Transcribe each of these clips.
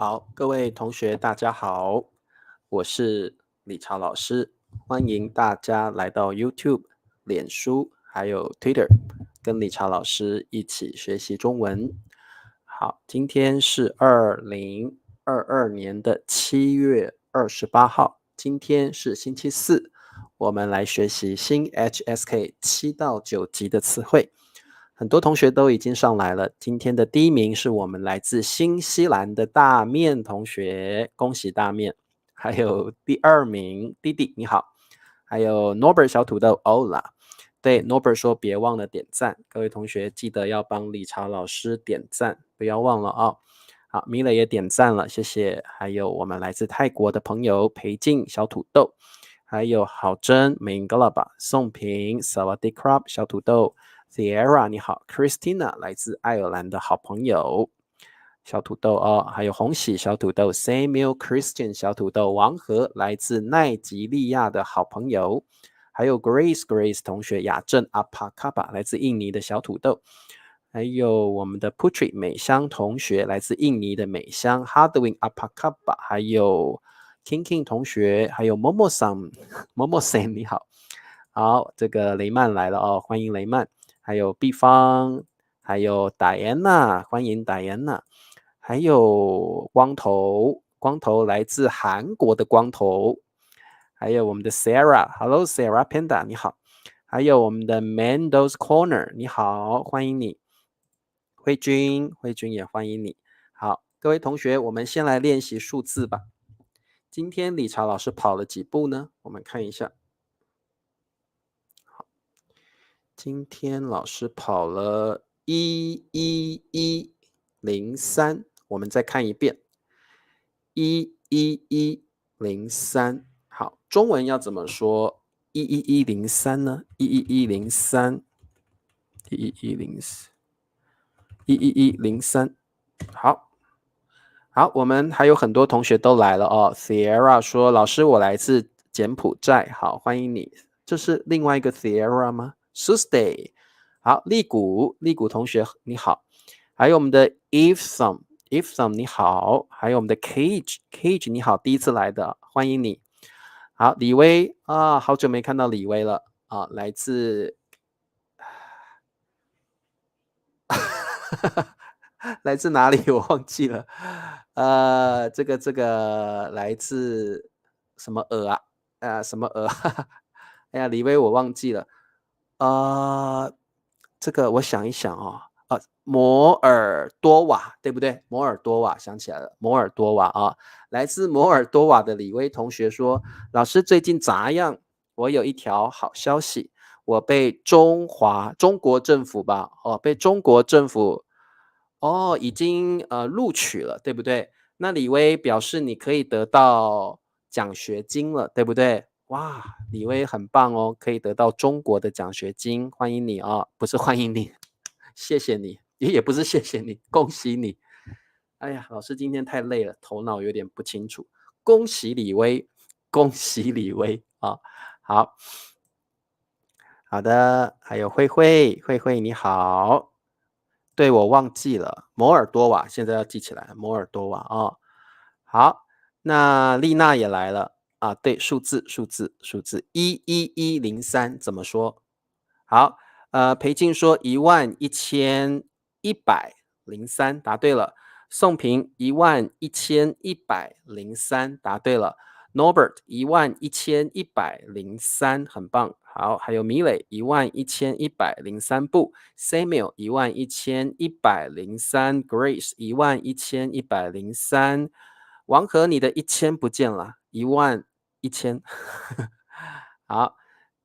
好，各位同学，大家好，我是理查老师，欢迎大家来到 YouTube、脸书还有 Twitter，跟理查老师一起学习中文。好，今天是2022年的7月28号，今天是星期四，我们来学习新 HSK 7到9级的词汇。很多同学都已经上来了，今天的第一名是我们来自新西兰的大面同学，恭喜大面。还有第二名弟弟你好，还有 Norbert 小土豆 Ola。对 Norbert 说别忘了点赞，各位同学记得要帮理查老师点赞，不要忘了啊。好，米磊也点赞了，谢谢。还有我们来自泰国的朋友裴静小土豆，还有郝真 Mingalaba 宋平 Sawadee Krab 小土豆，Sierra 你好 ，Christina 来自爱尔兰的好朋友，小土豆哦，还有红喜小土豆 ，Samuel Christian 小土豆，王和来自奈及利亚的好朋友，还有 Grace 同学，雅正 Apakaba 来自印尼的小土豆，还有我们的 Putri 美香同学来自印尼的美香 ，Hardwin Apakaba， 还有 King 同学，还有 Momo san 你好。好，这个雷曼来了哦，欢迎雷曼。还有毕方，还有 Diana， 欢迎 Diana， 还有光头来自韩国的光头，还有我们的 Sarah，Hello Sarah Panda， 你好，还有我们的 Mendo's Corner， 你好，欢迎你，慧君也欢迎你。好，各位同学，我们先来练习数字吧。今天理查老师跑了几步呢？我们看一下。今天老师跑了11103，我们再看一遍11103。好，中文要怎么说11103呢？11103，好，我们还有很多同学都来了哦。Sierra 说：“老师，我来自柬埔寨，好，欢迎你。”这是另外一个 Sierra 吗 ？Susday， 好，利谷同学你好，还有我们的 Ifsam 你好，还有我们的 Cage 你好，第一次来的，欢迎你。好，李威啊，好久没看到李威了啊，来自来自哪里？我忘记了。这个来自什么鹅啊？什么鹅？哎呀，李威我忘记了。这个我想一想哦。摩尔多瓦，对不对？摩尔多瓦，想起来了，摩尔多瓦啊，来自摩尔多瓦的李威同学说：“老师最近咋样？我有一条好消息，我被中国政府吧，被中国政府已经录取了，对不对？那李威表示你可以得到奖学金了，对不对？哇，李威很棒哦，可以得到中国的奖学金，欢迎你哦，不是欢迎你，谢谢你，也不是谢谢你，恭喜你。哎呀，老师今天太累了，头脑有点不清楚。恭喜李威，恭喜李威啊！好好的，还有慧你好。对，我忘记了，摩尔多瓦，现在要记起来，摩尔多瓦啊。好，那丽娜也来了啊。对，数字11103怎么说？好，裴静说11103，答对了。宋平11103，答对了。Norbert 11103，很棒。好，还有米磊11103步，Samuel 11103 ，Grace 11103，王和你的1000不见了，11000。好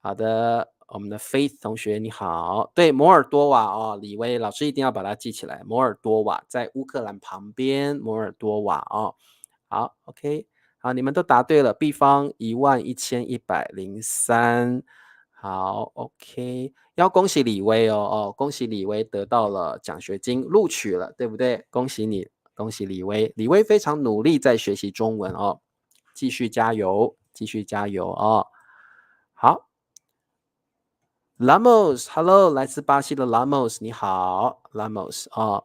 好的，我们的 Faith 同学你好，对，摩尔多瓦哦，李威老师一定要把它记起来，摩尔多瓦在乌克兰旁边，摩尔多瓦哦。好 ，OK。好，你们都答对了。B 方11103，好，OK，要恭喜李威哦，恭喜李威得到了奖学金，录取了，对不对？恭喜你，恭喜李威，李威非常努力在学习中文哦，继续加油，继续加油哦。好 ，Lamos，Hello，来自巴西的 Lamos，你好，Lamos 哦。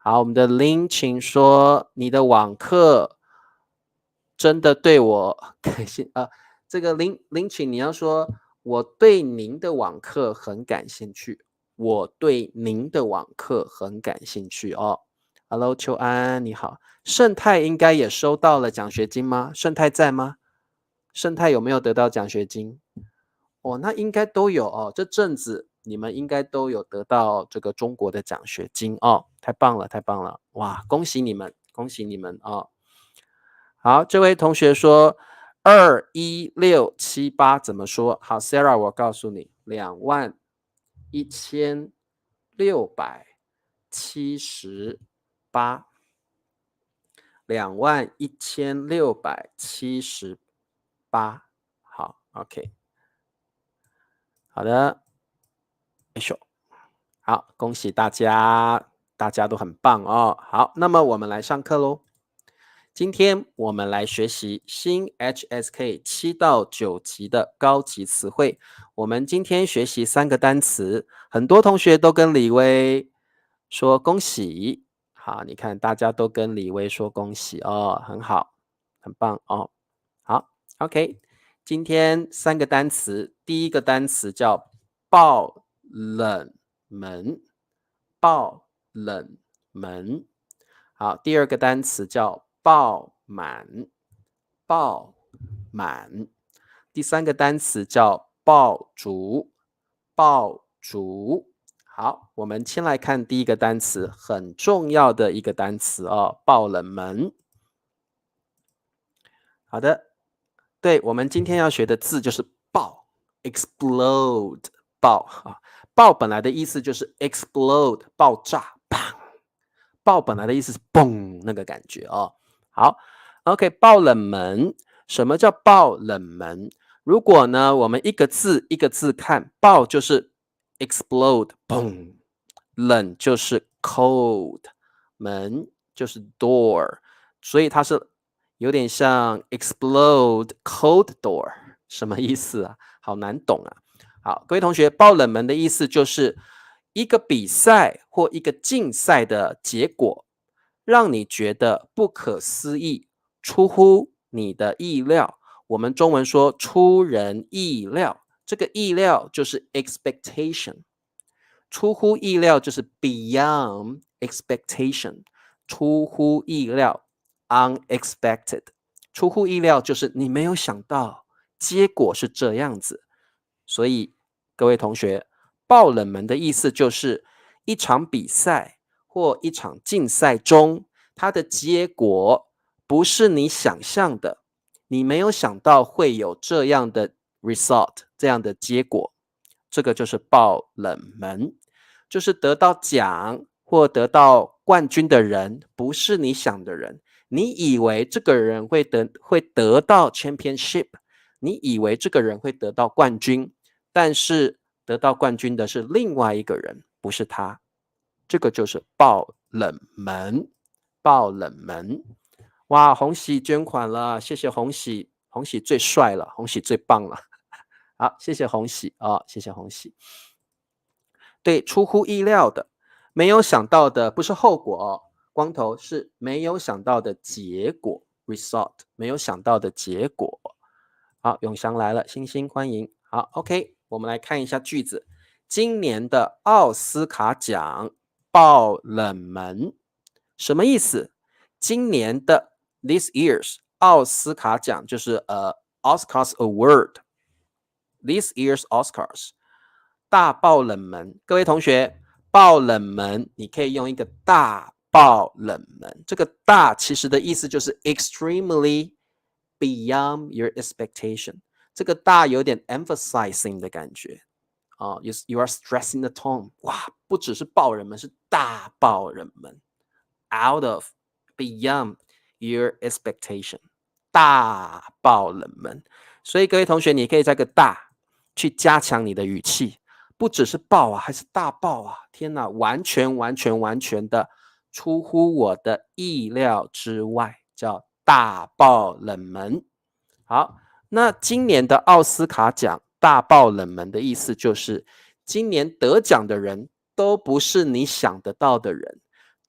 好，我们的林请说，你的网课真的对我感兴这个林请你要说，我对您的网课很感兴趣。我对您的网课很感兴趣哦。Hello，秋安，你好。盛泰应该也收到了奖学金吗？盛泰在吗？盛泰有没有得到奖学金？哦，那应该都有哦。这阵子你们应该都有得到这个中国的奖学金哦，太棒了，太棒了！哇，恭喜你们，恭喜你们哦。好，这位同学说21678怎么说？好，Sarah，我告诉你，21,678，21,678。好，OK，好的，没错。好，恭喜大家，大家都很棒哦。好，那么我们来上课喽。今天我们来学习新 HSK 7到9级的高级词汇。我们今天学习3个单词，很多同学都跟李威说恭喜。好，你看大家都跟李威说恭喜哦，很好，很棒哦。好 ，OK，今天3个单词，第一个单词叫爆冷门，爆冷门。好，第二个单词叫爆满，爆满。第三个单词叫爆竹，爆竹。好，我们先来看第一个单词，很重要的一个单词哦，爆冷门。好的，对，我们今天要学的字就是爆 ，explode，爆啊，爆本来的意思就是 explode，爆炸，砰。爆本来的意思是嘣那个感觉哦。好 ，OK， 爆冷门，什么叫爆冷门？如果呢，我们一个字一个字看，爆就是 explode，嘣，冷就是 cold，门就是 door，所以它是有点像 explode cold door，什么意思啊？好难懂啊。好，各位同学，爆冷门的意思就是一个比赛或一个竞赛的结果，让你觉得不可思议，出乎你的意料。我们中文说出人意料，这个意料就是 expectation，出乎意料就是 beyond expectation，出乎意料 unexpected，出乎意料就是你没有想到，结果是这样子。所以各位同学，爆冷门的意思就是一场比赛或一场竞赛中，它的结果不是你想象的，你没有想到会有这样的 result， 这样的结果，这个就是爆冷门，就是得到奖或得到冠军的人不是你想的人，你以为这个人会得到 championship， 你以为这个人会得到冠军，但是得到冠军的是另外一个人，不是他，这个就是爆冷门，爆冷门。哇，红喜捐款了，谢谢红喜，红喜最帅了，红喜最棒了。好，谢谢红喜啊，谢谢红喜。对，出乎意料的，没有想到的不是后果哦，光头是没有想到的结果 result， 没有想到的结果。好，永祥来了，星星欢迎。好 ，OK， 我们来看一下句子。今年的奥斯卡奖爆冷门，什么意思？今年的 this year's 奥斯卡奖就是Oscars Award，this year's Oscars。大爆冷门，各位同学，爆冷门你可以用一个大爆冷门，这个大其实的意思就是 extremely beyond your expectation， 这个大有点 emphasizing 的感觉啊、you are stressing the tone， 哇，不只是爆冷门，是大爆冷门 ，out of beyond your expectation， 大爆冷门，所以各位同学，你可以在个大去加强你的语气。不只是爆啊，还是大爆啊！天哪，完全的出乎我的意料之外，叫大爆冷门。好，那今年的奥斯卡奖大爆冷门的意思就是，今年得奖的人都不是你想得到的人，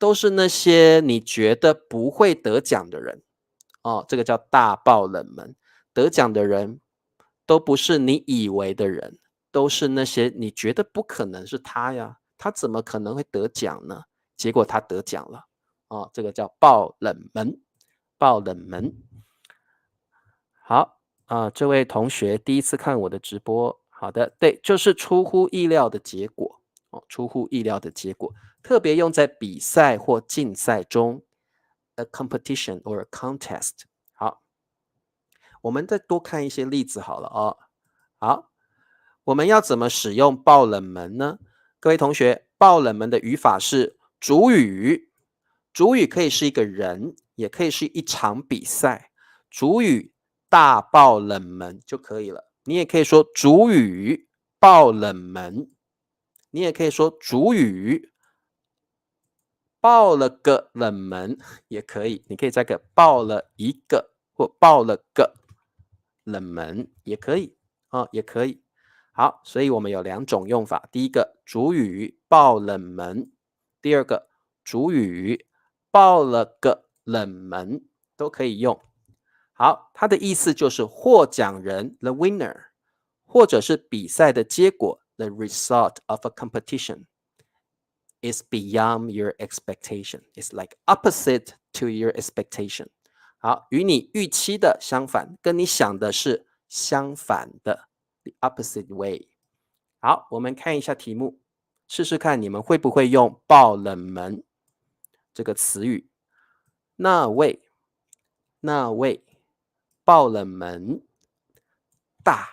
都是那些你觉得不会得奖的人。哦，这个叫大爆冷门。得奖的人都不是你以为的人，都是那些你觉得不可能是他呀，他怎么可能会得奖呢？结果他得奖了。哦，这个叫爆冷门，爆冷门。好，这位同学第一次看我的直播，好的，对，就是出乎意料的结果。哦，出乎意料的结果，特别用在比赛或竞赛中，a competition or a contest。好，我们再多看一些例子好了哦。好，我们要怎么使用爆冷门呢？各位同学，爆冷门的语法是主语，主语可以是一个人，也可以是一场比赛。主语大爆冷门就可以了。你也可以说主语爆冷门，你也可以说主语爆了个冷门也可以。你可以加个爆了一个或爆了个冷门也可以啊，也可以。好，所以我们有两种用法。第一个，主语爆冷门；第二个，主语爆了个冷门，都可以用。好，它的意思就是获奖人 the winner， 或者是比赛的结果 the result of a competition is beyond your expectation. It's like opposite to your expectation. 好，与你预期的相反，跟你想的是相反的 the opposite way。好，我们看一下题目，试试看你们会不会用爆冷门这个词语。那位爆冷门大。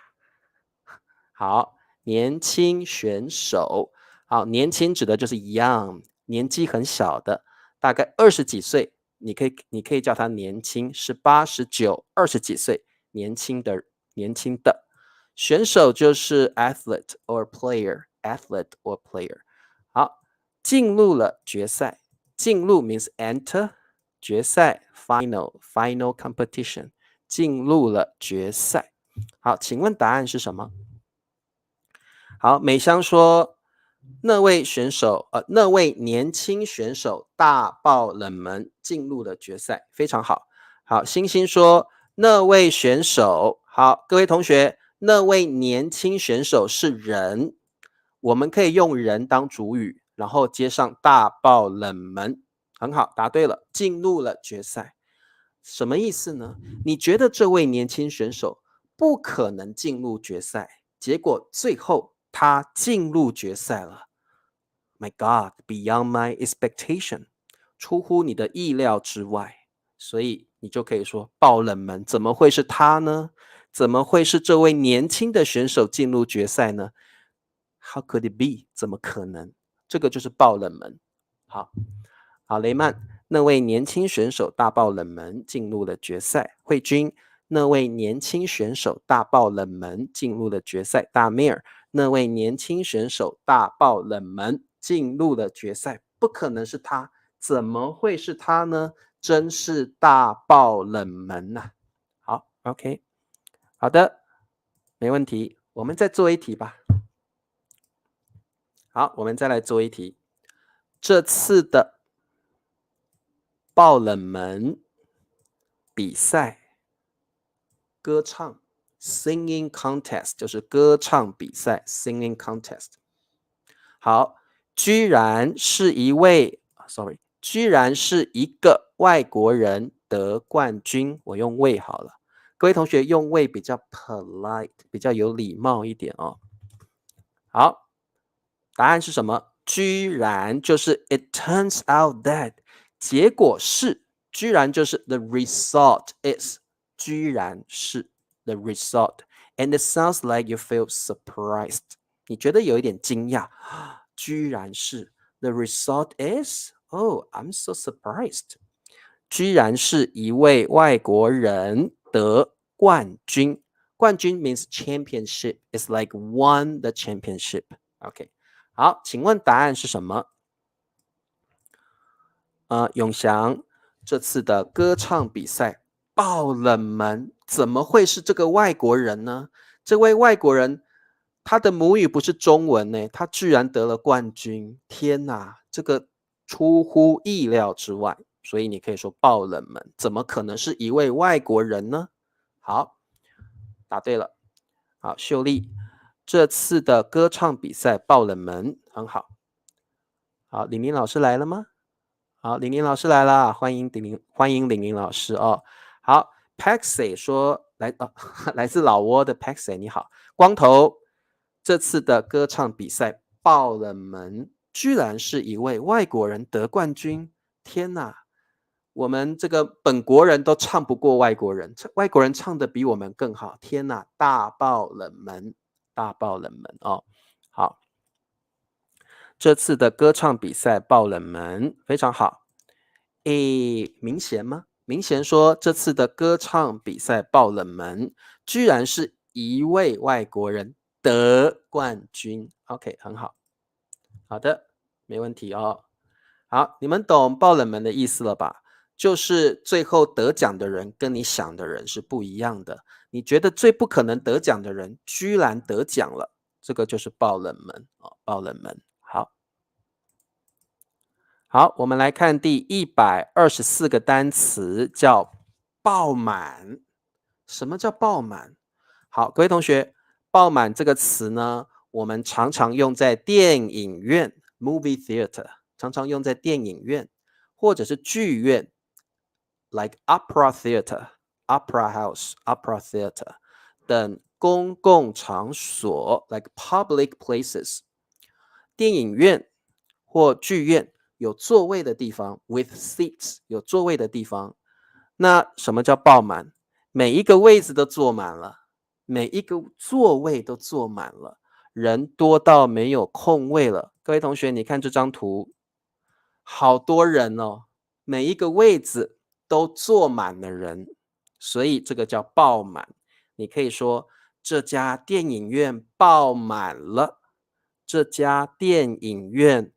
好，年轻选手。好，年轻指的就是 young， 年纪很小的，大概20几岁，你可以叫他年轻，18、19、20几岁，年轻的。选手就是 athlete or player，athlete or player。好，进入了决赛，进入 means enter， 决赛 final competition， 进入了决赛。好，请问答案是什么？好，美香说那位年轻选手大爆冷门进入了决赛，非常好。好，星星说那位选手，好，各位同学，那位年轻选手是人，我们可以用人当主语，然后接上大爆冷门，很好，答对了，进入了决赛。什么意思呢？你觉得这位年轻选手不可能进入决赛，结果最后他进入决赛了。My God, beyond my expectation， 出乎你的意料之外，所以你就可以说爆冷门，怎么会是他呢？怎么会是这位年轻的选手进入决赛呢？ How could it be？ 怎么可能？这个就是爆冷门。好，雷曼，那位年轻选手大爆冷门进入了决赛。慧君，那位年轻选手大爆冷门进入了决赛。大米尔，那位年轻选手大爆冷门进入了决赛。不可能是他，怎么会是他呢？真是大爆冷门呐。好 ，OK， 好的，没问题。我们再做一题吧。好，我们再来做一题。这次的爆冷门比赛，歌唱 singing contest 就是歌唱比赛 singing contest。好，居然是一个外国人得冠军。我用位好了，各位同学用位比较 polite， 比较有礼貌一点哦。好，答案是什么？居然就是 it turns out that， 结果是，居然就是 the result is， 居然是 the result， and it sounds like you feel surprised， 你觉得有一点惊讶，居然是 the result is， oh I'm so surprised， 居然是一位外国人得冠军。冠军 means championship, it's like won the championship. OK， 好，请问答案是什么？永祥，这次的歌唱比赛爆冷门，怎么会是这个外国人呢？这位外国人他的母语不是中文呢，他居然得了冠军！天哪，这个出乎意料之外，所以你可以说爆冷门，怎么可能是一位外国人呢？好，答对了。好，秀丽，这次的歌唱比赛爆冷门，很好。好，李明老师来了吗？好，李宁老师来了，欢迎李宁老师哦。好 ，Paxi 说来自老挝的 Paxi 你好，光头，这次的歌唱比赛爆冷门，居然是一位外国人得冠军，天哪！我们这个本国人都唱不过外国人，外国人唱的比我们更好，天哪！大爆冷门，大爆冷门哦。好，这次的歌唱比赛爆冷门，非常好。明贤吗？明贤说这次的歌唱比赛爆冷门，居然是一位外国人得冠军。OK， 很好，好的，没问题哦。好，你们懂爆冷门的意思了吧？就是最后得奖的人跟你想的人是不一样的。你觉得最不可能得奖的人，居然得奖了，这个就是爆冷门哦，爆冷门。好。好，我们来看第124个单词，叫爆满。什么叫爆满？好，各位同学，爆满这个词呢，我们常常用在电影院 （movie theater），常常用在电影院或者是剧院 （like opera theater、opera house、opera theater） 等公共场所 （like public places）。电影院或剧院有座位的地方 with seats 有座位的地方，那什么叫爆满？每一个位置都坐满了，每一个座位都坐满了，人多到没有空位了。各位同学，你看这张图，好多人哦，每一个位置都坐满了人，所以这个叫爆满。你可以说这家电影院爆满了，这家电影院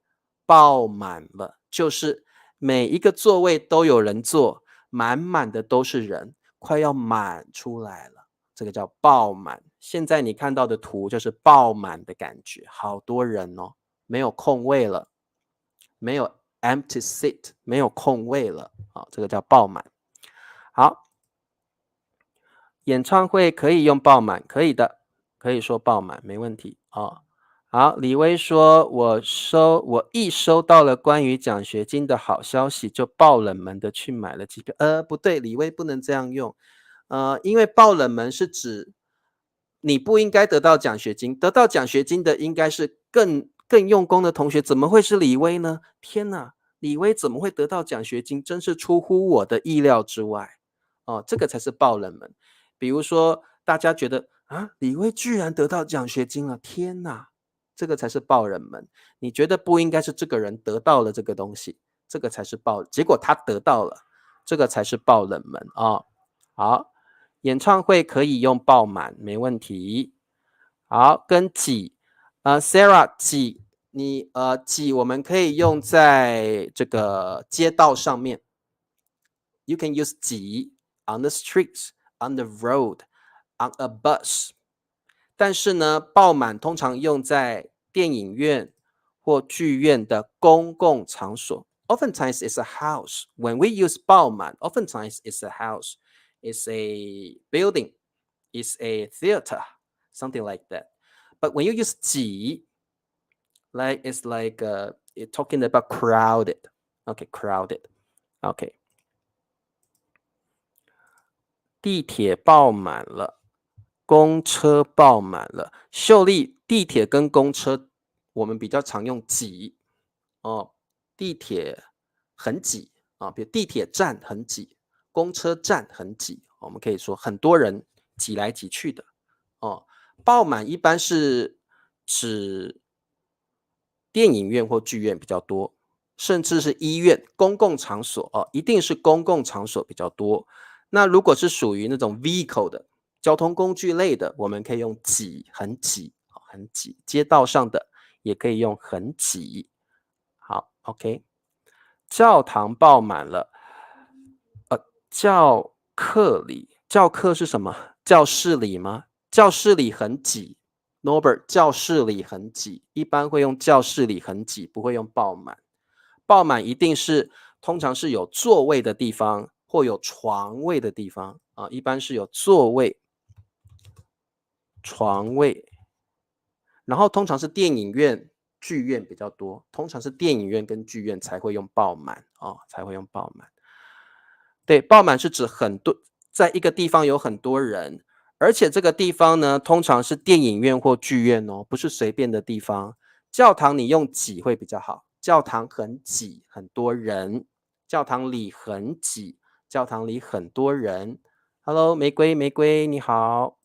爆满了，就是每一个座位都有人坐，满满的都是人，快要满出来了，这个叫爆满。现在你看到的图就是爆满的感觉，好多人哦，没有空位了，没有 empty seat， 没有空位了，这个叫爆满。好，演唱会可以用爆满，可以的，可以说爆满，没问题哦。好，李威说，我一收到了关于奖学金的好消息，就爆冷门的去买了机票。不对，李威不能这样用。因为爆冷门是指你不应该得到奖学金，得到奖学金的应该是更用功的同学，怎么会是李威呢？天哪，李威怎么会得到奖学金？真是出乎我的意料之外。哦，这个才是爆冷门。比如说，大家觉得啊，李威居然得到奖学金了，天哪！这个才是爆冷门。你觉得不应该是这个人得到了这个东西，这个才是爆，结果他得到了，这个才是爆冷门啊。好，演唱会可以用爆满，没问题。好，跟挤，Sarah 挤，挤我们可以用在这个街道上面。You can use 挤 on the streets, on the road, on a bus。但是呢，爆满通常用在电影院或剧院的公共场所。Oftentimes it's a house. When we use 爆满, oftentimes it's a house, it's a building, it's a theater, something like that. But when you use 挤, it's like it's talking about crowded. Okay, crowded. Okay. 地铁爆满了。公车爆满了，秀丽，地铁跟公车我们比较常用挤哦，地铁很挤啊，比如地铁站很挤，公车站很挤，我们可以说很多人挤来挤去的哦。爆满一般是指电影院或剧院比较多，甚至是医院、公共场所哦，一定是公共场所比较多。那如果是属于那种 vehicle 的交通工具类的，我们可以用挤，很挤，很挤。街道上的也可以用很挤。好 ，OK。教堂爆满了，教课里，教课是什么？教室里吗？教室里很挤。Norbert， 教室里很挤，一般会用教室里很挤，不会用爆满。爆满一定是通常是有座位的地方或有床位的地方啊，一般是有座位、床位，然后通常是电影院、剧院比较多，通常是电影院跟剧院才会用爆满啊，才会用爆满。对，爆满是指很多，在一个地方有很多人，而且这个地方呢，通常是电影院或剧院哦，不是随便的地方。教堂你用挤会比较好，教堂很挤，很多人，教堂里很挤，教堂里很多人。Hello，玫瑰，玫瑰，你好。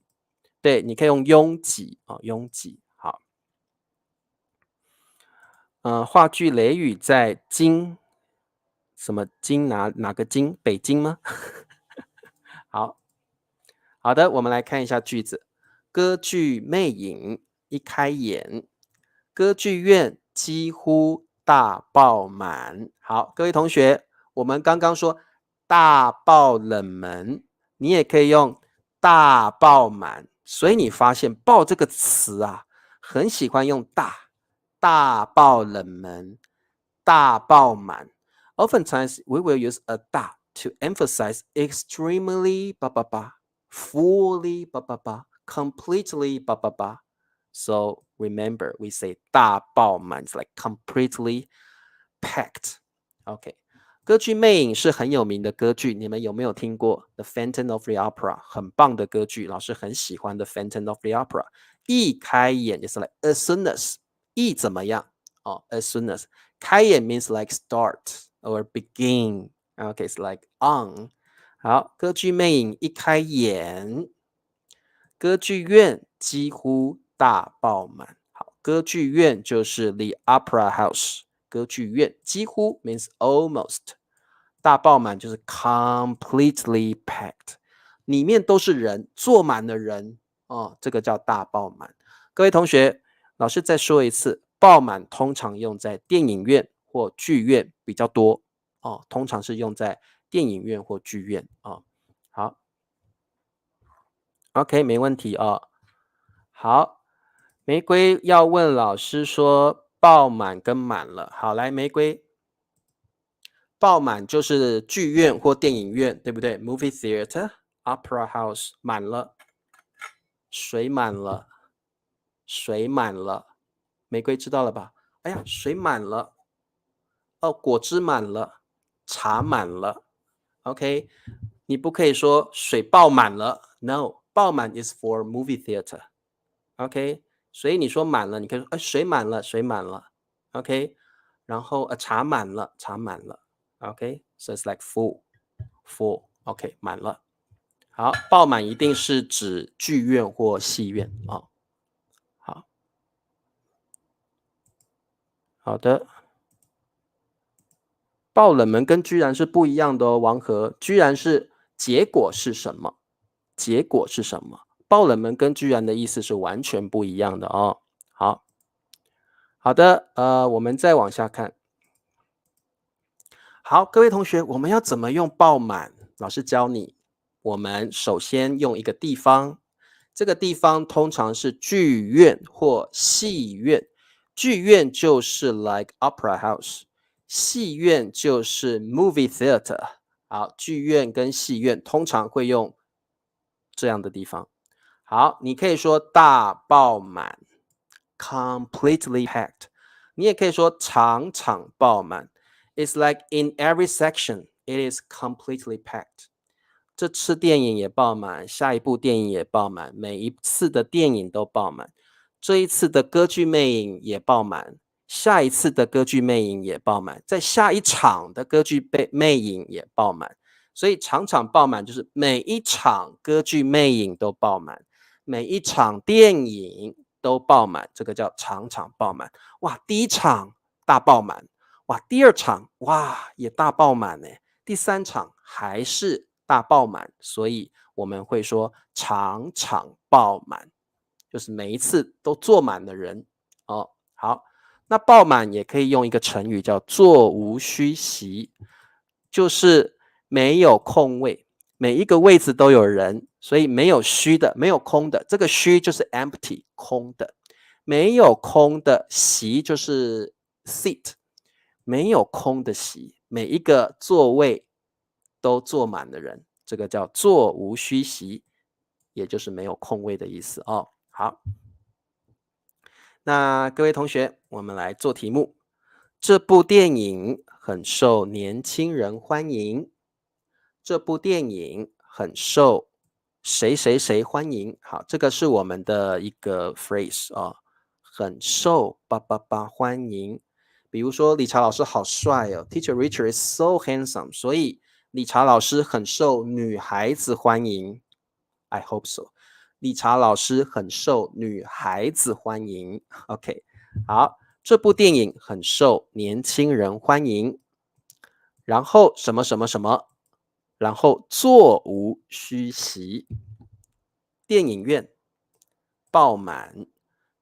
对，你可以用拥挤啊，拥挤。好，话剧《雷雨》在什么京哪个京？北京吗？好。好的，我们来看一下句子。歌剧魅影一开演，歌剧院几乎大爆满。好，各位同学，我们刚刚说大爆冷门，你也可以用大爆满。所以你发现爆这个词啊，很喜欢用大爆冷门，大爆满。Oftentimes we will use a 大 to emphasize extremely fully completely So remember, we say 大爆满 it's like completely packed. OK， 歌剧魅影是很有名的歌剧，你们有没有听过 The Phantom of the Opera？ 很棒的歌剧，老师很喜欢 The Phantom of the Opera。一开演就是 like as soon as， 一怎么样？哦 as soon as， 开演 means like start or begin。OK， it's like on。好，歌剧魅影一开演，歌剧院几乎大爆满。好，歌剧院就是 the opera house， 歌剧院几乎 means almost， 大爆满就是 completely packed， 里面都是人，坐满了人哦，这个叫大爆满。各位同学，老师再说一次，爆满通常用在电影院或剧院比较多哦，通常是用在电影院或剧院哦。好 ，OK， 没问题哦。好，玫瑰要问老师说爆满跟满了。好，来，玫瑰，爆满就是剧院或电影院，对不对 ？Movie theater, opera house， 满了，水满了，水满了。玫瑰知道了吧？哎呀，水满了，哦，果汁满了，茶满了。OK，你不可以说水爆满了。No，爆满 is for movie theater。OK，所以你说满了，你可以说，水满了，水满了，OK，然后茶满了，茶满了，OK，so it's like full，OK，满了。好，爆满一定是指剧院或戏院哦。好，好的，爆冷门跟居然是不一样的哦，王和，居然是结果是什么？结果是什么？爆冷门跟居然的意思是完全不一样的哦。好。好的，我们再往下看。好，各位同学，我们要怎么用爆满？老师教你。我们首先用一个地方，这个地方通常是剧院或戏院。剧院就是 like opera house， 戏院就是 movie theater。好，剧院跟戏院通常会用这样的地方。好，你可以说大爆满 ，completely packed。你也可以说场场爆满 ，It's like in every section it is completely packed。这次电影也爆满，下一部电影也爆满，每一次的电影都爆满。这一次的歌剧魅影也爆满，下一次的歌剧魅影也爆满，在下一场的歌剧魅影也爆满。所以场场爆满就是每一场歌剧魅影都爆满，每一场电影都爆满，这个叫场场爆满。哇，第一场大爆满，哇，第二场哇也大爆满呢，第三场还是大爆满，所以我们会说场场爆满，就是每一次都坐满了人哦。好，那爆满也可以用一个成语叫座无虚席，就是没有空位，每一个位置都有人，所以没有虚的，没有空的。这个虚就是 empty 空的，没有空的席就是 seat，没有空的席，每一个座位都坐满的人，这个叫座无虚席，也就是没有空位的意思哦。好，那各位同学，我们来做题目。这部电影很受年轻人欢迎。这部电影很受谁谁谁欢迎。好，这个是我们的一个 phrase 啊，很受叭叭叭欢迎。比如说理查老师好帅哦 ，Teacher Richard is so handsome，所以理查老师很受女孩子欢迎。I hope so。理查老师很受女孩子欢迎。OK， 好，这部电影很受年轻人欢迎。然后什么什么什么，然后座无虚席。电影院爆满，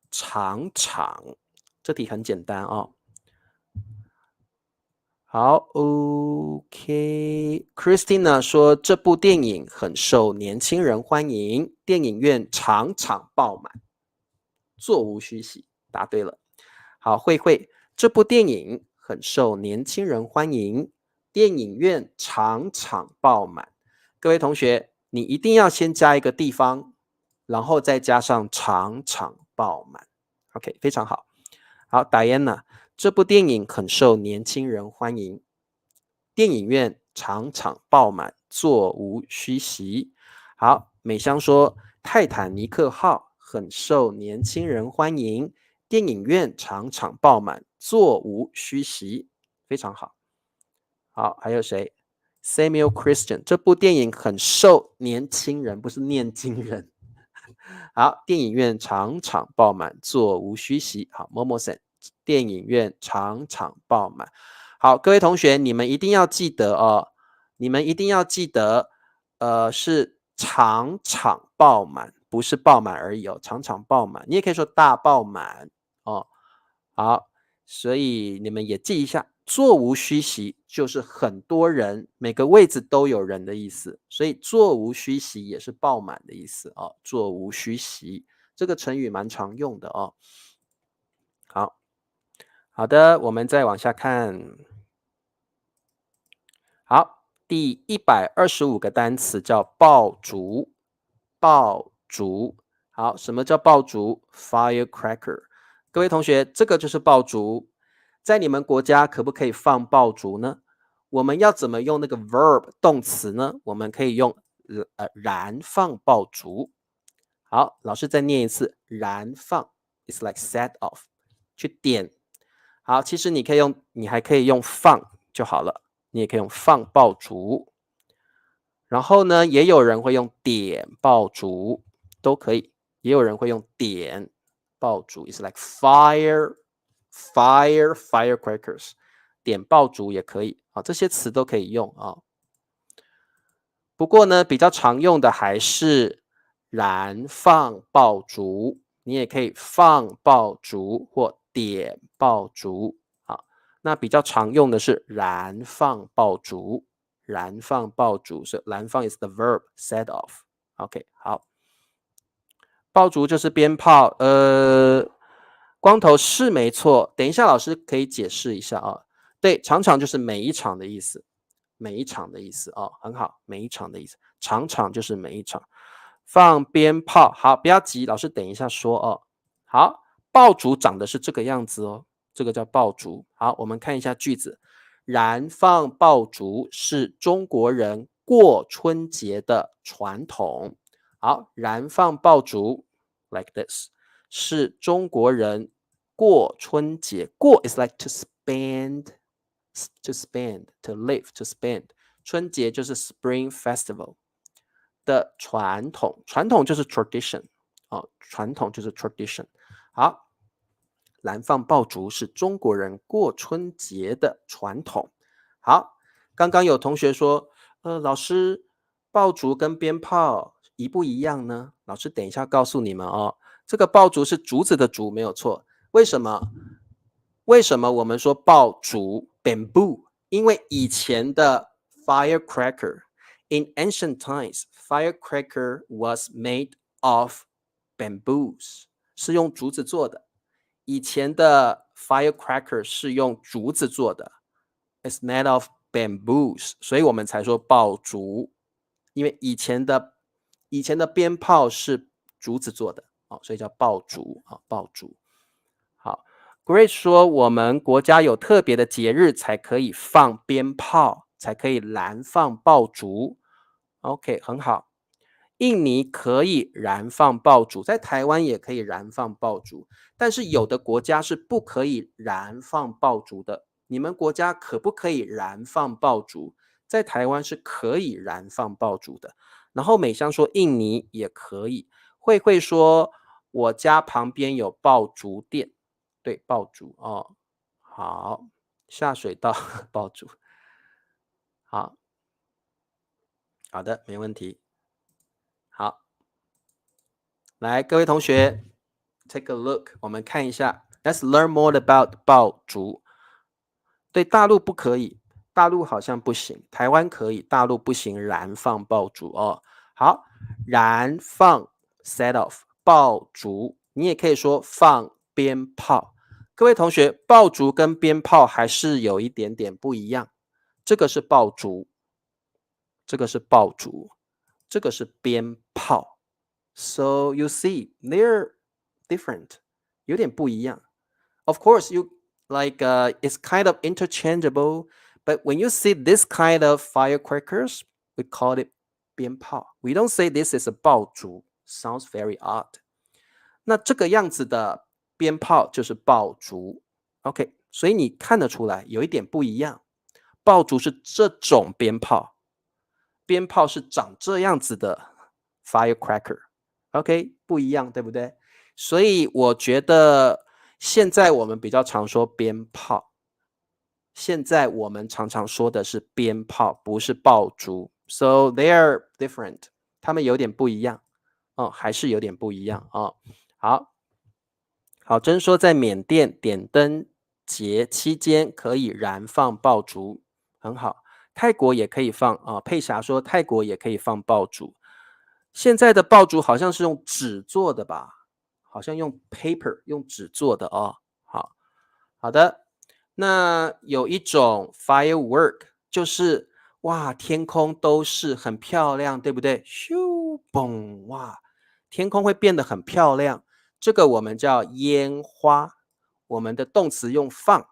场场。这题很简单哦。好 ，OK。Christina 说这部电影很受年轻人欢迎，电影院场场爆满，座无虚席。答对了。好，慧慧，这部电影很受年轻人欢迎，电影院场场爆满。各位同学，你一定要先加一个地方，然后再加上场场爆满。OK， 非常好。好 ，Diana， 这部电影很受年轻人欢迎，电影院场场爆满，座无虚席。好，美香说，泰坦尼克号很受年轻人欢迎，电影院场场爆满，座无虚席。非常好。好，还有谁 ？Samuel Christian， 这部电影很受年轻人，不是念经人。好，电影院场场爆满，座无虚席。好 ，Momosen， 电影院场场爆满。好，各位同学，你们一定要记得哦，你们一定要记得，是场场爆满，不是爆满而已哦，场场爆满。你也可以说大爆满哦。好，所以你们也记一下，座无虚席就是很多人，每个位置都有人的意思，所以座无虚席也是爆满的意思哦。座无虚席这个成语蛮常用的哦。好，好的，我们再往下看。好，第125个单词叫爆竹，爆竹。好，什么叫爆竹 ？Firecracker。各位同学，这个就是爆竹。在你们国家可不可以放爆竹呢？我们要怎么用那个 verb 动词呢？我们可以用燃放爆竹。好，老师再念一次，燃放 is like set off， 去点。好，其实你还可以用放就好了。你也可以用放爆竹，然后呢，也有人会用点爆竹，都可以。也有人会用点爆竹 ，is like firecrackers， 点爆竹也可以啊，这些词都可以用啊。不过呢，比较常用的还是燃放爆竹，你也可以放爆竹或点爆竹。那比较常用的是燃放爆竹，燃放爆竹，所以燃放 is the verb set off。OK， 好，爆竹就是鞭炮，光头是没错。等一下老师可以解释一下啊。对，场场就是每一场的意思，每一场的意思哦，很好，每一场的意思，场场就是每一场。放鞭炮，好，不要急，老师等一下说哦。好，爆竹长的是这个样子哦。这个叫爆竹。好，我们看一下句子。燃放爆竹是中国人过春节的传统。好，燃放爆竹 like this 是中国人过春节。过 is like to spend, to live, to spend。春节就是 Spring Festival 的传统，传统就是 tradition 哦，传统就是 tradition。好。燃放爆竹是中国人过春节的传统。好，刚刚有同学说，老师，爆竹跟鞭炮一不一样呢？老师等一下告诉你们哦。这个爆竹是竹子的竹，没有错。为什么？为什么我们说爆竹 bamboo？ 因为以前的 firecracker in ancient times, firecracker was made of bamboos， 是用竹子做的。以前的 firecracker 是用竹子做的 ，it's made of bamboos，所以我们才说爆竹，因为以前的鞭炮是竹子做的，所以叫爆竹，爆竹。好 ，Grace 说我们国家有特别的节日才可以放鞭炮，才可以燃放爆竹。OK， 很好。印尼可以燃放爆竹，在台湾也可以燃放爆竹，但是有的国家是不可以燃放爆竹的。你们国家可不可以燃放爆竹？在台湾是可以燃放爆竹的。然后美香说印尼也可以，慧说我家旁边有爆竹店，对，爆竹哦，好，下水道爆竹，好，好的，没问题。好，来，各位同学 ，take a look， 我们看一下 ，Let's learn more about 爆竹。对，大陆不可以，大陆好像不行，台湾可以，大陆不行，燃放爆竹哦。好，燃放 set off 爆竹，你也可以说放鞭炮。各位同学，爆竹跟鞭炮还是有一点点不一样，这个是爆竹，这个是爆竹，这个是鞭炮。So you see, they're different，有点不一样。Of course, you it's kind of interchangeable, but when you see this kind of firecrackers, we call it 鞭炮. We don't say this is a 爆竹. Sounds very odd. 那这个样子的鞭炮就是爆竹。OK， 所以你看得出来有一点不一样。爆竹是这种鞭炮，鞭炮是长这样子的 firecracker。OK， 不一样，对不对？所以我觉得现在我们比较常说鞭炮，现在我们常常说的是鞭炮，不是爆竹。So they are different， 他们有点不一样，还是有点不一样啊。好，真说在缅甸点灯节期间可以燃放爆竹，很好。泰国也可以放啊，佩霞说泰国也可以放爆竹。现在的爆竹好像是用纸做的吧？好像用 paper 用纸做的哦。好的，那有一种 firework 就是哇，天空都是很漂亮，对不对？咻嘣哇，天空会变得很漂亮，这个我们叫烟花。我们的动词用放，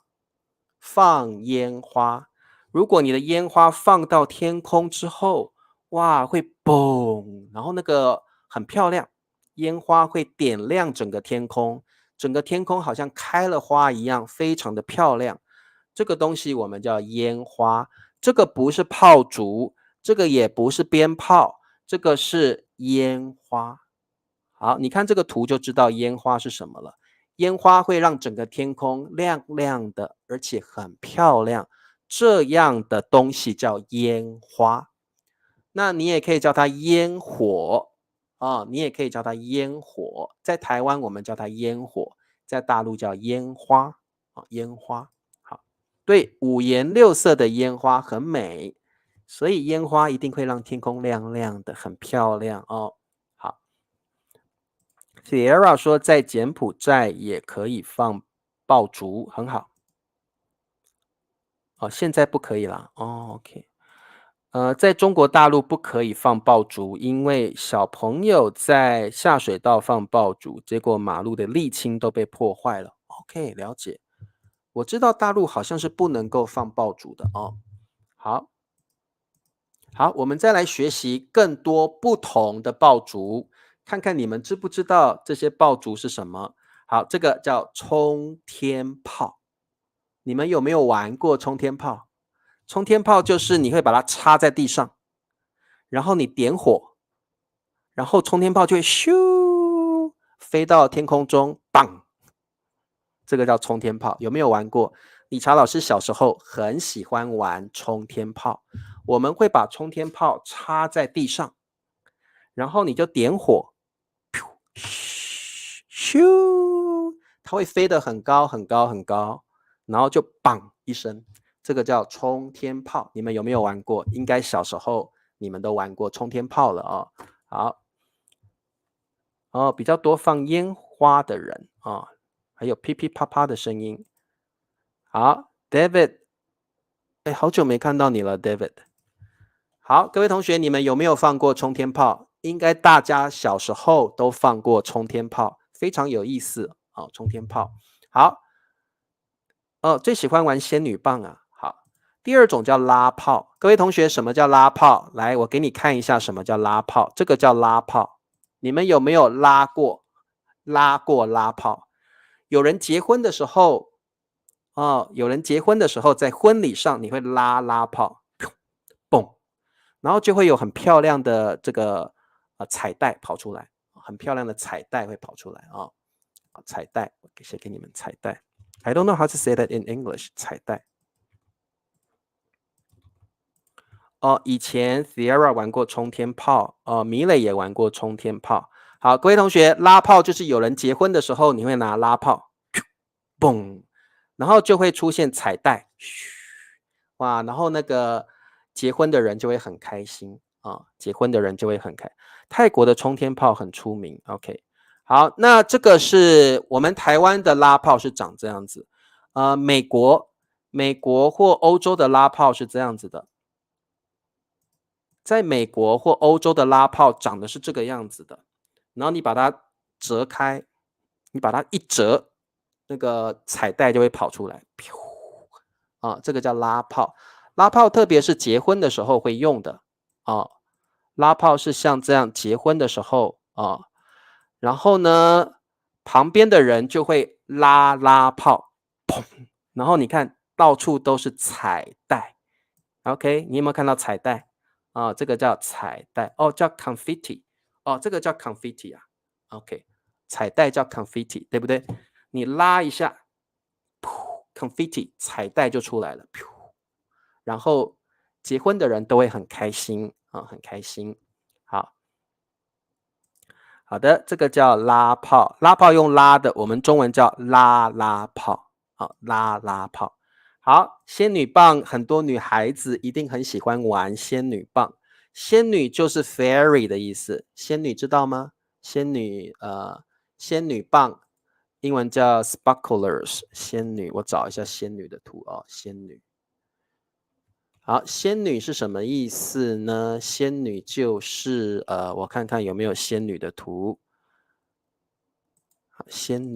放烟花。如果你的烟花放到天空之后，哇，会嘣，然后那个很漂亮，烟花会点亮整个天空，整个天空好像开了花一样，非常的漂亮。这个东西我们叫烟花，这个不是炮竹，这个也不是鞭炮，这个是烟花。好，你看这个图就知道烟花是什么了。烟花会让整个天空亮亮的，而且很漂亮，这样的东西叫烟花。那你也可以叫它烟火你也可以叫它烟火。在台湾我们叫它烟火，在大陆叫烟花烟花。好，对，五颜六色的烟花很美，所以烟花一定会让天空亮亮的，很漂亮哦。好 ，Sierra 说在柬埔寨也可以放爆竹，很好。现在不可以了。OK。在中国大陆不可以放爆竹，因为小朋友在下水道放爆竹，结果马路的沥青都被破坏了。OK， 了解。我知道大陆好像是不能够放爆竹的哦。好，我们再来学习更多不同的爆竹，看看你们知不知道这些爆竹是什么。好，这个叫冲天炮，你们有没有玩过冲天炮？冲天炮就是你会把它插在地上，然后你点火，然后冲天炮就会咻飞到天空中，棒！这个叫冲天炮，有没有玩过？理查老师小时候很喜欢玩冲天炮，我们会把冲天炮插在地上，然后你就点火，咻，它会飞得很高很高很高，然后就棒一声，这个叫冲天炮。你们有没有玩过？应该小时候你们都玩过冲天炮了好，比较多放烟花的人还有噼噼啪啪的声音。好 ，David， 好久没看到你了 ，David。好，各位同学，你们有没有放过冲天炮？应该大家小时候都放过冲天炮，非常有意思哦，冲天炮。好，最喜欢玩仙女棒啊。好，第二种叫拉炮。各位同学，什么叫拉炮？来，我给你看一下什么叫拉炮。这个叫拉炮，你们有没有拉过拉炮？有人结婚的时候，有人结婚的时候，在婚礼上你会拉炮，嘣，然后就会有很漂亮的这个彩带跑出来，很漂亮的彩带会跑出来啊、彩带，我先给你们彩带。I don't know how to say that in English， 彩带。以前 Sierra 玩过冲天炮，米磊也玩过冲天炮。好，各位同学，拉炮就是有人结婚的时候，你会拿拉炮，嘣，然后就会出现彩带，哇，然后那个结婚的人就会很开心啊，结婚的人就会很开。泰国的冲天炮很出名 ，OK。好，那这个是我们台湾的拉炮是长这样子，美国或欧洲的拉炮是这样子的。在美国或欧洲的拉炮长的是这个样子的，然后你把它折开，你把它一折，那个彩带就会跑出来，这个叫拉炮。拉炮特别是结婚的时候会用的拉炮是像这样结婚的时候然后呢，旁边的人就会拉炮，砰，然后你看到处都是彩带 ，OK， 你有没有看到彩带？这个叫彩带叫 confetti 这个叫 confetti 啊 ，OK， 彩带叫 confetti， 对不对？你拉一下，噗 confetti 彩带就出来了，噗，然后结婚的人都会很开心很开心。好的，这个叫拉炮，拉炮用拉的，我们中文叫拉炮拉炮。好，仙女棒，很多女孩子一定很喜欢玩仙女棒。仙女就是 fairy 的意思，仙女知道吗？仙女棒，英文叫 sparklers。仙女，我找一下仙女的图仙女。好，仙女是什么意思呢？仙女就是我看看有没有仙女的图。仙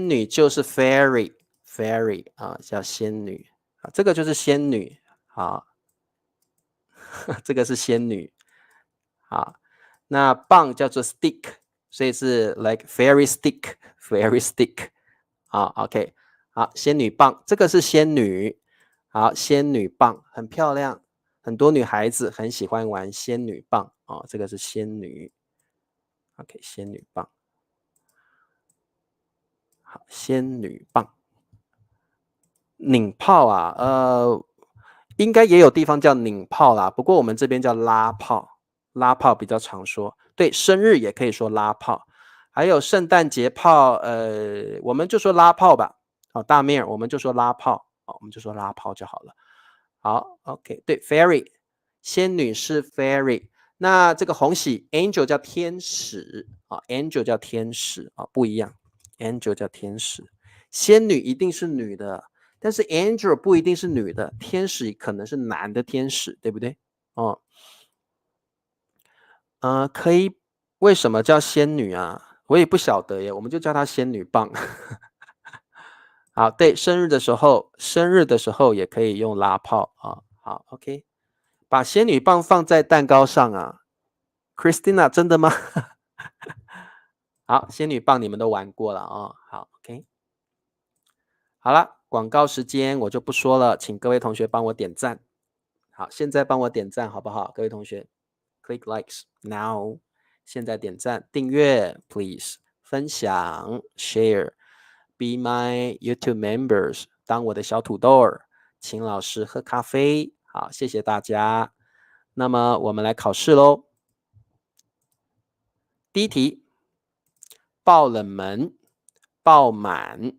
女就是 fairy 叫仙女这个就是仙女这个是仙女那棒叫做 stick， 所以是 like fairy stick OK， 好，仙女棒，这个是仙女，好，仙女棒很漂亮，很多女孩子很喜欢玩仙女棒这个是仙女 OK， 仙女棒。好，仙女棒，拧炮应该也有地方叫拧炮啦，不过我们这边叫拉炮，拉炮比较常说。对，生日也可以说拉炮，还有圣诞节炮，我们就说拉炮吧。大面我们就说拉炮，我们就说拉炮就好了。好 ，OK， 对 ，fairy， 仙女是 fairy， 那这个红喜 angel 叫天使angel 叫天使不一样 ，angel 叫天使，仙女一定是女的。但是 angel 不一定是女的，天使可能是男的天使，对不对？可以，为什么叫仙女啊？我也不晓得耶，我们就叫她仙女棒。好，对，生日的时候也可以用拉炮好 ，OK， 把仙女棒放在蛋糕上Christina， 真的吗？好，仙女棒你们都玩过了好 ，OK， 好了。广告时间我就不说了，请各位同学帮我点赞。好，现在帮我点赞好不好？各位同学 ，click likes now， 现在点赞、订阅 ，please， 分享 ，share，be my YouTube members， 当我的小土豆儿，请老师喝咖啡。好，谢谢大家。那么我们来考试喽。第一题，爆冷门、爆满、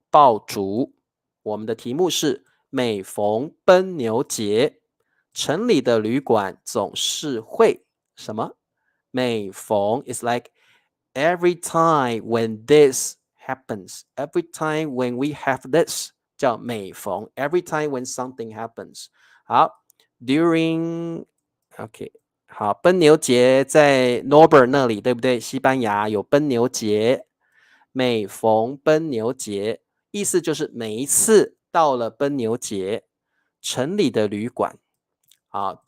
爆竹。我们的题目是每逢奔牛节，城里的旅馆总是会什么？每逢 is like every time when this happens, every time when we have this 叫每逢 every time when something happens. 好 during OK 好，奔牛节在 Norbert 那里，对不对？西班牙有奔牛节，每逢奔牛节，意思就是每一次到了奔牛节，城里的旅馆，啊，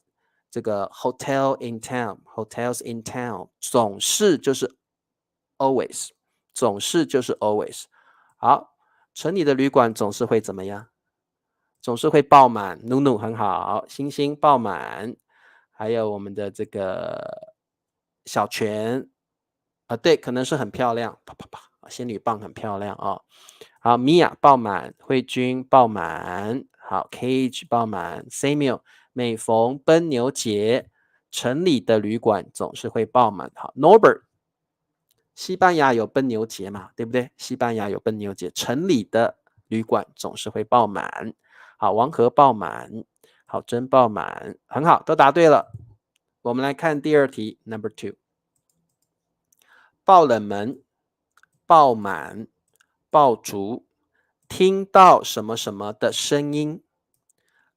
这个 hotel in town，hotels in town，总是就是 always，总是就是 always。好，城里的旅馆总是会怎么样？总是会爆满，努努很好，星星爆满，还有我们的这个小泉，对，可能是很漂亮，啪啪啪，仙女棒很漂亮哦。好，米娅爆满，慧君爆满，好，Cage 爆满，Samuel 每逢奔牛节，城里的旅馆总是会爆满。好，Norbert 西班牙有奔牛节嘛，对不对？西班牙有奔牛节，城里的旅馆总是会爆满。好，王河爆满，好，真爆满，很好，都答对了。我们来看第二题 ，Number 2，爆冷门、爆满、爆竹，听到什么什么的声音，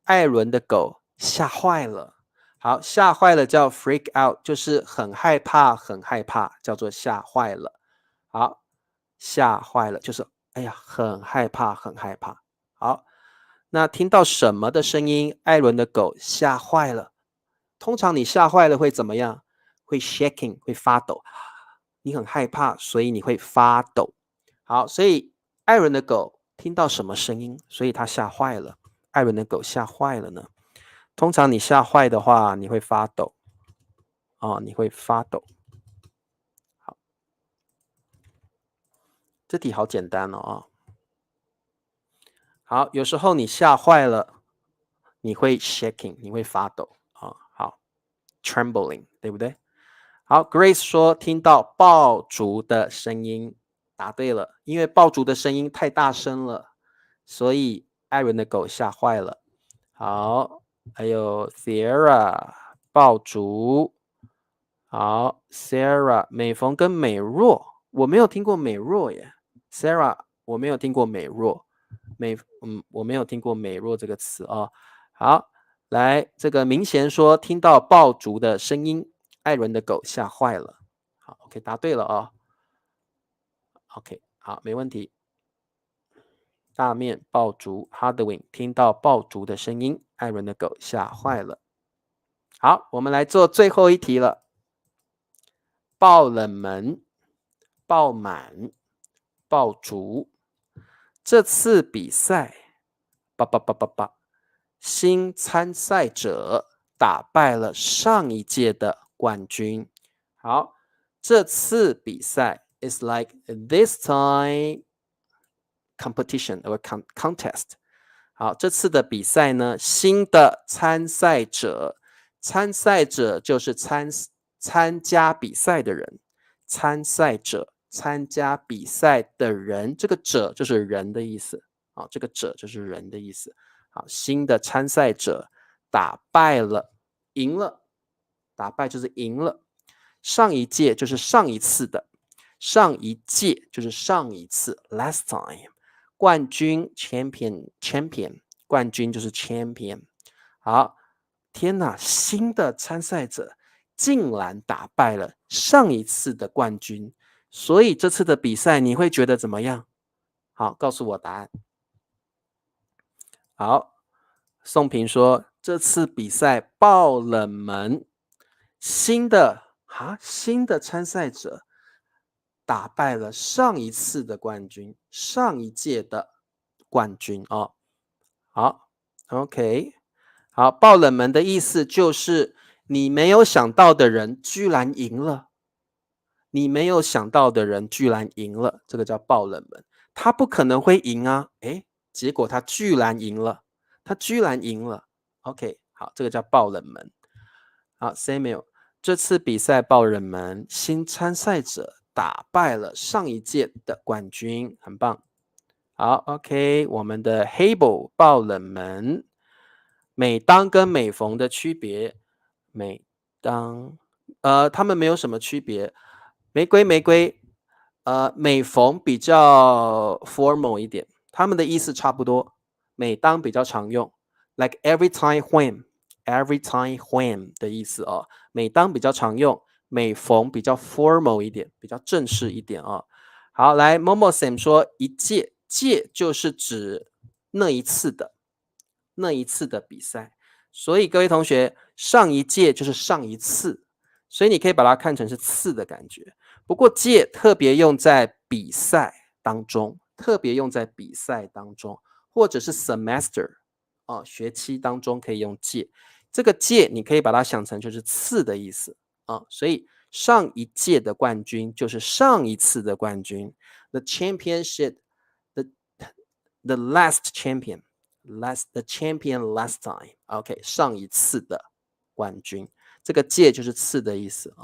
艾伦的狗吓坏了。好，吓坏了叫 freak out，就是很害怕，很害怕，叫做吓坏了。好，吓坏了就是哎呀，很害怕，很害怕。好，那听到什么的声音？艾伦的狗吓坏了。通常你吓坏了会怎么样？会 shaking， 会发抖。你很害怕，所以你会发抖。好，所以艾伦的狗听到什么声音？所以它吓坏了。艾伦的狗吓坏了呢？通常你吓坏的话，你会发抖。哦，你会发抖。好，这题好简单哦。好，有时候你吓坏了，你会 shaking， 你会发抖啊。好 ，trembling， 对不对？好 ，Grace 说听到爆竹的声音，答对了，因为爆竹的声音太大声了，所以艾伦的狗吓坏了。好，还有 Sierra 爆竹。好 ，Sarah 美逢跟美若，我没有听过美若耶。Sarah 我没有听过美若，我没有听过美若这个词哦。好，来这个明贤说听到爆竹的声音，艾伦的狗吓坏了。好 ，OK 答对了哦。OK 好，没问题。大面爆竹 Hardwin 听到爆竹的声音，艾伦的狗吓坏了。好，我们来做最后一题了。爆冷门、爆满、爆竹。这次比赛，新参赛者打败了上一届的冠军。好，这次比赛 is like this time competition or contest。好，这次的比赛呢，新的参赛者，参赛者就是参加比赛的人，参赛者参加比赛的人，这个者就是人的意思。好，这个者就是人的意思。好，新的参赛者打败了，赢了，打败就是赢了。上一届就是上一次的，上一届就是上一次 last time。冠军 champion， 冠军就是 champion。好，天哪，新的参赛者竟然打败了上一次的冠军，所以这次的比赛你会觉得怎么样？好，告诉我答案。好，宋平说这次比赛爆冷门，新的参赛者打败了上一次的冠军，上一届的冠军哦。好 ，OK， 好，爆冷门的意思就是你没有想到的人居然赢了，你没有想到的人居然赢了，这个叫爆冷门。他不可能会赢啊，诶，结果他居然赢了，他居然赢了。OK， 好，这个叫爆冷门。好 ，Samuel， 这次比赛爆冷门，新参赛者打败了上一届的冠军，很棒。好 ，OK， 我们的 Hable 爆冷门，每当跟每逢的区别，每当他们没有什么区别。玫瑰每逢比较 formal 一点，它们的意思差不多。每当比较常用 ，like every time when，every time when 的意思哦。每当比较常用，每逢比较 formal 一点，比较正式一点哦。好，来 Momo Sam 说一届，届就是指那一次的比赛。所以各位同学，上一届就是上一次，所以你可以把它看成是次的感觉。不过届特别用在比赛当中，或者是 semester 学期当中可以用届。这个届你可以把它想成就是次的意思所以上一届的冠军就是上一次的冠军。The championship, the the last champion, the champion last time. OK， 上一次的冠军，这个届就是次的意思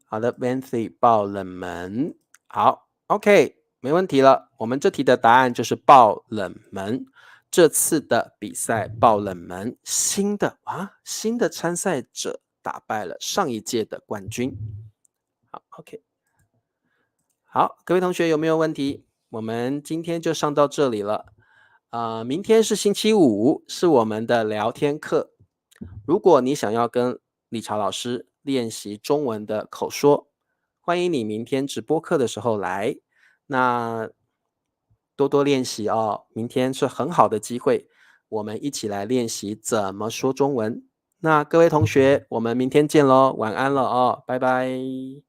好的 Vancy 爆冷门，好 OK， 没问题了。我们这题的答案就是爆冷门。这次的比赛爆冷门，新的参赛者打败了上一届的冠军。好 OK， 好，各位同学有没有问题？我们今天就上到这里了。明天是星期五，是我们的聊天课。如果你想要跟理查老师练习中文的口说，欢迎你明天直播课的时候来。那多多练习哦，明天是很好的机会，我们一起来练习怎么说中文。那各位同学，我们明天见喽，晚安了哦，拜拜。